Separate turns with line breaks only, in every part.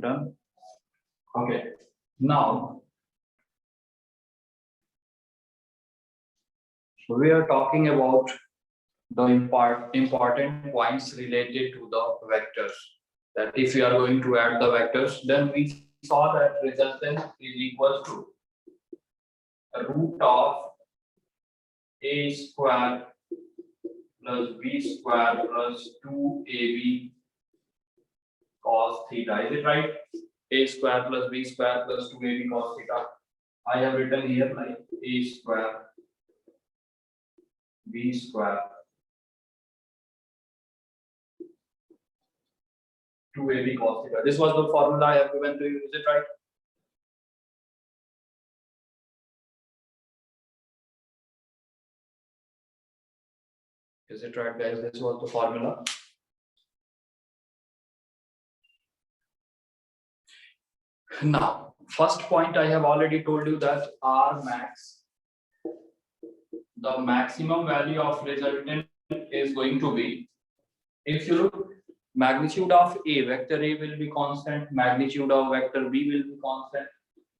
Done. Okay. Now we are talking about the important points related to the vectors. That if we are going to add the vectors, then we saw that resultant is equal to root of a square plus b square plus 2ab cos theta. Is it right? A square plus b square plus 2ab cos theta. I have written here like a square b square 2ab cos theta. This was the formula I have given to you. Is it right? Is it right, guys? This was the formula. Now, first point I have already told you that R max, the maximum value of resultant is going to be, if you look, magnitude of A, vector A will be constant, magnitude of vector B will be constant,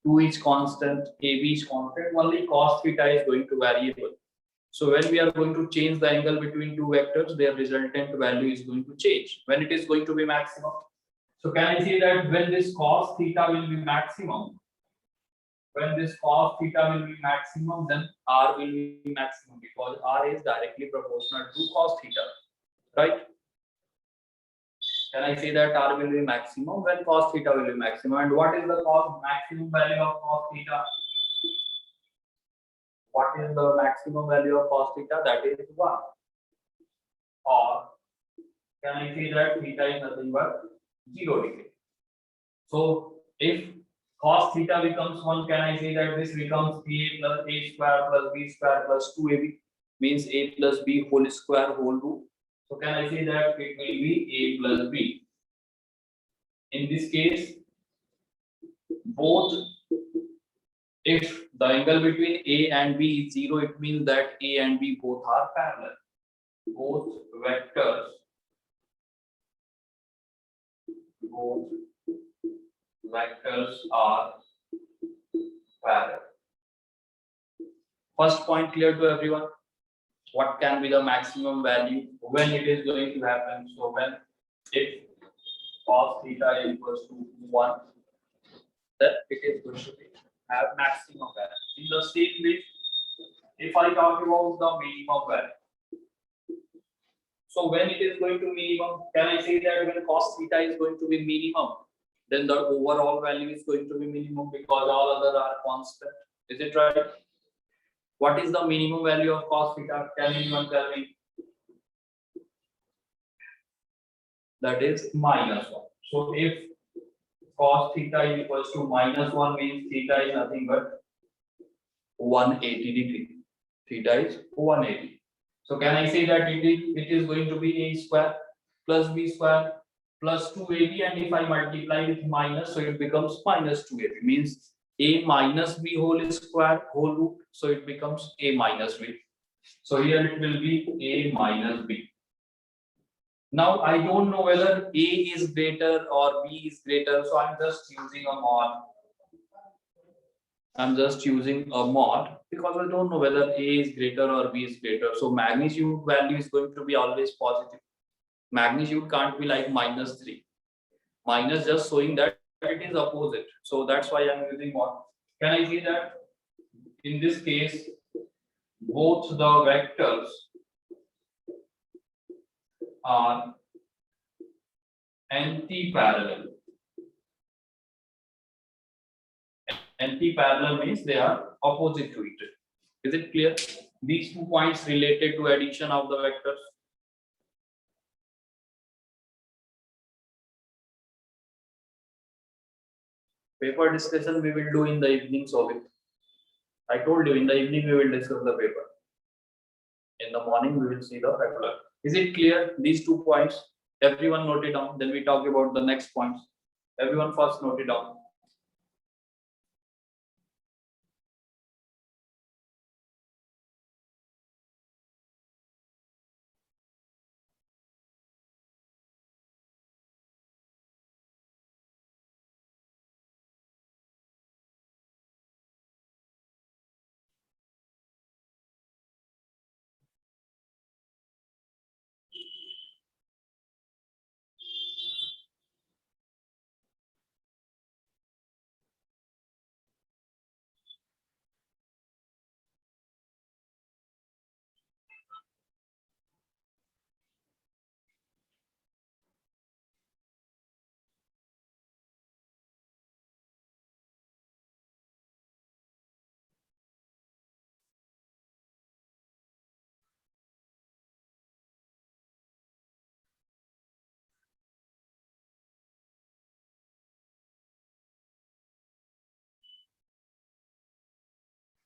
2 is constant, AB is constant, only cos theta is going to variable. So when we are going to change the angle between two vectors, their resultant value is going to change when it is going to be maximum. So can I say that when this cos theta will be maximum, when this cos theta will be maximum, then R will be maximum because R is directly proportional to cos theta, right? Can I say that R will be maximum when cos theta will be maximum? And what is the maximum value of cos theta? What is the maximum value of cos theta? That is 1. Or can I say that theta is nothing but 0 degree? So if cos theta becomes 1, can I say that this becomes a plus a square plus b square plus 2ab, means a plus b whole square whole root. So can I say that it will be a plus b? In this case, both, if the angle between a and b is 0, it means that a and b both are parallel. Both vectors are parallel. First point clear to everyone? What can be the maximum value when it is going to happen? So when if cos theta equals to 1, then it is going to have maximum value. In the same way, if I talk about the minimum value, so when it is going to minimum, can I say that when cos theta is going to be minimum, then the overall value is going to be minimum because all other are constant. Is it right? What is the minimum value of cos theta? Can anyone tell me? That is -1. So if cos theta is equals to -1, means theta is nothing but 180 degree. Theta is 180. So can I say that it is going to be a square plus b square plus 2ab, and if I multiply with minus, so it becomes minus 2ab, means a minus b whole square whole root, so it becomes a minus b. So here it will be a minus b. Now I don't know whether a is greater or b is greater, so I'm just using a mod. Because I don't know whether a is greater or b is greater. So magnitude value is going to be always positive. Magnitude can't be like -3. Minus just showing that it is opposite. So that's why I'm using mod. Can I see that in this case both the vectors are anti-parallel. Anti-parallel means they are opposite to each other. Is it clear? These 2 points related to addition of the vectors. Paper discussion we will do in the evening, so I told you in the evening we will discuss the paper. In the morning we will see the regular. Is it clear? These 2 points, everyone note it down. Then we talk about the next points. Everyone first note it down.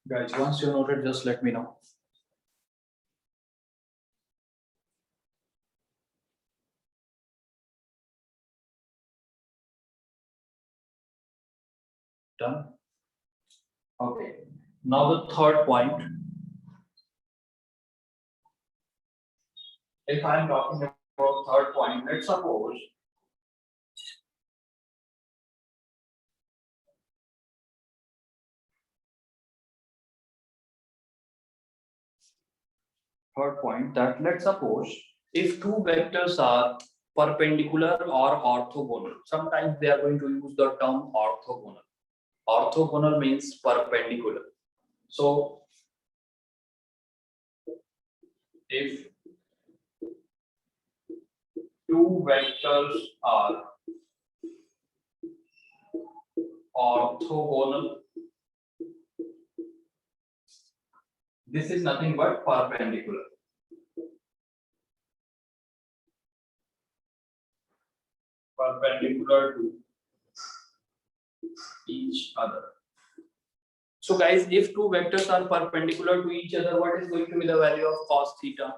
Guys, once you noted, just let me know. Done. Okay. Now the third point. If I'm talking about third point, let's suppose third point that let's suppose if two vectors are perpendicular or orthogonal, sometimes they are going to use the term orthogonal. Orthogonal means perpendicular. So if two vectors are orthogonal, this is nothing but perpendicular. Perpendicular to each other. So guys, if two vectors are perpendicular to each other, what is going to be the value of cos theta?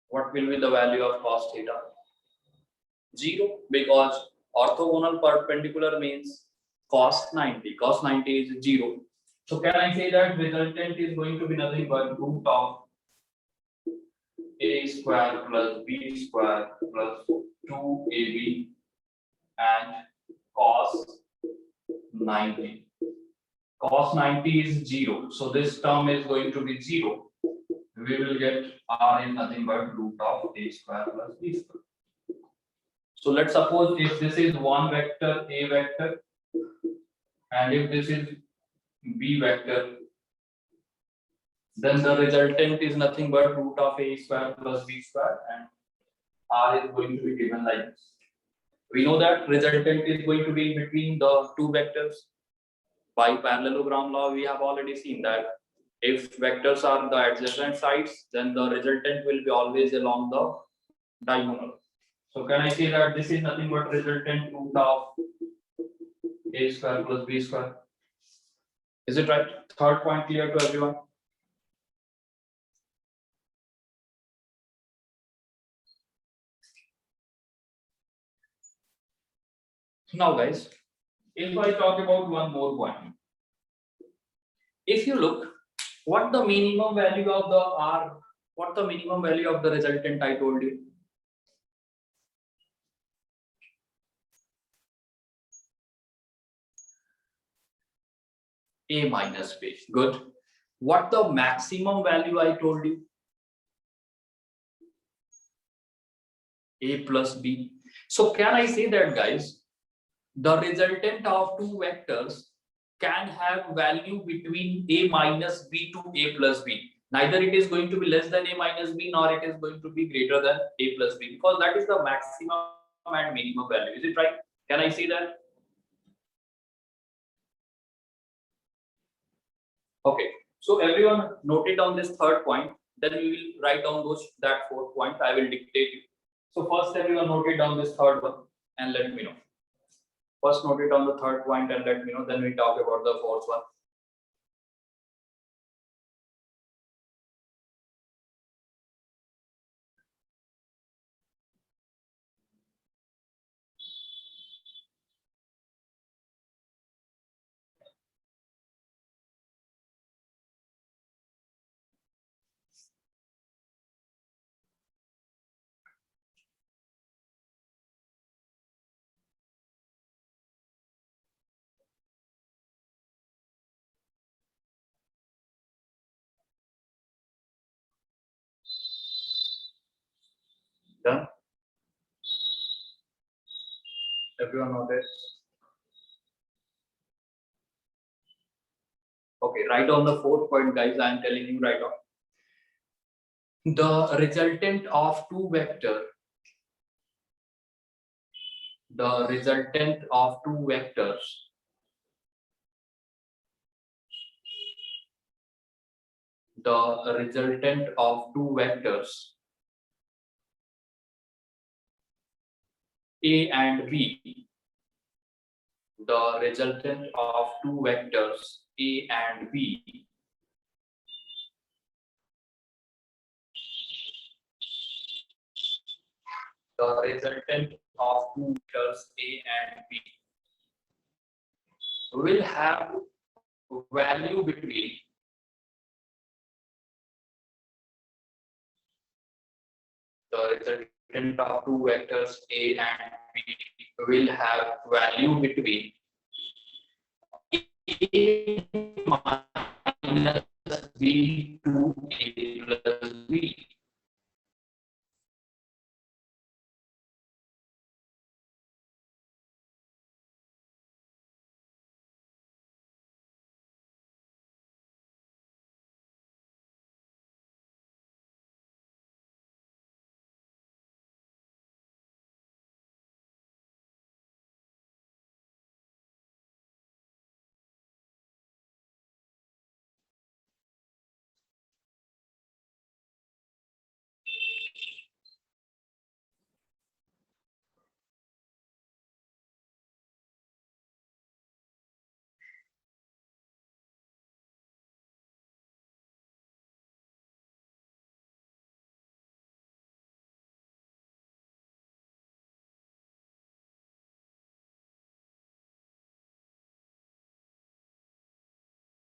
What will be the value of cos theta? 0, because orthogonal perpendicular means cos 90. Cos 90 is 0. So can I say that resultant is going to be nothing but root of a square plus b square plus 2ab and cos 90. Cos 90 is 0. So this term is going to be 0. We will get r is nothing but root of a square plus b square. So let's suppose if this is one vector, a vector, and if this is b vector, then the resultant is nothing but root of a square plus b square, and r is going to be given like this. We know that resultant is going to be in between the two vectors. By parallelogram law, we have already seen that if vectors are the adjacent sides, then the resultant will be always along the diagonal. So can I say that this is nothing but resultant root of a square plus b square? Is it right? Third point clear to everyone? Now guys, if I talk about one more point, if you look, what the minimum value of the R, what the minimum value of the resultant I told you? A minus B. Good. What the maximum value I told you? A plus B. So can I say that guys, the resultant of two vectors can have value between A minus B to A plus B. Neither it is going to be less than A minus B nor it is going to be greater than A plus B, because that is the maximum and minimum value. Is it right? Can I see that? Okay, so everyone noted down this third point, then we will write down that fourth point. I will dictate you. So first everyone noted down this third one and let me know. First note it down the third point and let me know, then we talk about the fourth one. Done? Everyone noted? Okay, write down the fourth point, guys. I am telling you right on. The resultant of two vector, the resultant of two vectors the resultant of two vectors A and B, the resultant of two vectors A and B. The resultant of two vectors A and B will have value between the resultant of two vectors A and B will have value between A minus B to A plus B.